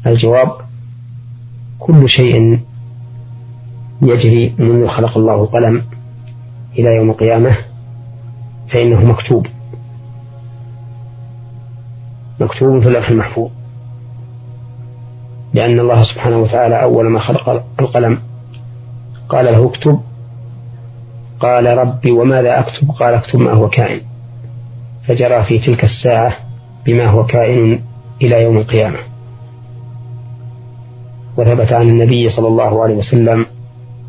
الجواب: كل شيء يجري منذ خلق الله القلم إلى يوم القيامة فإنه مكتوب في اللوح المحفوظ، لأن الله سبحانه وتعالى أول ما خلق القلم قال له: اكتب. قال: ربي وماذا أكتب؟ قال: اكتب ما هو كائن. فجرى في تلك الساعة بما هو كائن إلى يوم القيامة. وثبت عن النبي صلى الله عليه وسلم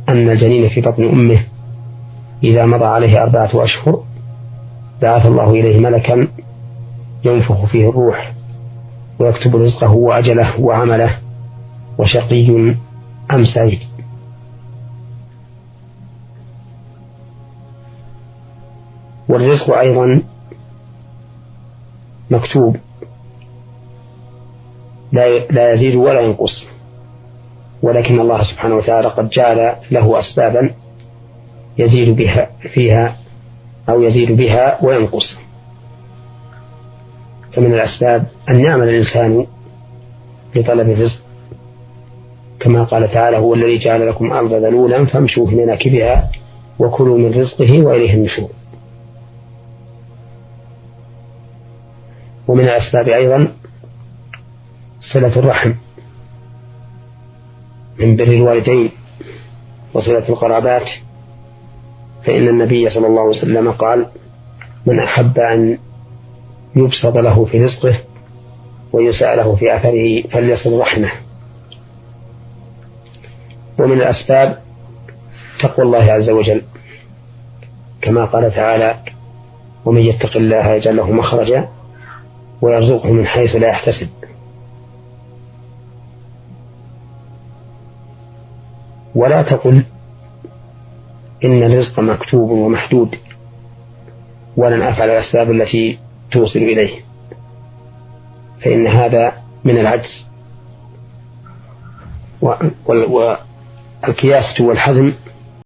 أن الجنين في بطن أمه إذا مضى عليه 4 أشهر بعث الله إليه ملكا ينفخ فيه الروح ويكتب رزقه وأجله وعمله وشقي أم سعيد. والرزق أيضا مكتوب لا يزيد ولا ينقص، ولكن الله سبحانه وتعالى قد جعل له أسبابا يزيد بها فيها أو يزيد بها وينقص. فمن الأسباب أن يعمل الإنسان لطلب الرزق، كما قال تعالى: هو الذي جعل لكم الأرض ذلولا فامشوا في مناكبها وكلوا من رزقه وإليه النشور. ومن الأسباب أيضا صلة الرحم من بر الوالدين وصلة القرابات، فإن النبي صلى الله عليه وسلم قال: من أحب أن يبسط له في رزقه ويسأ له في أثره فليصل رحمه. ومن الأسباب تقوى الله عز وجل، كما قال تعالى: ومن يتق الله يجعل له مخرجا ويرزقه من حيث لا يحتسب. ولا تقل إن الرزق مكتوب ومحدود ولن أفعل الأسباب التي توصل إليه، فإن هذا من العجز. والكياسة والحزم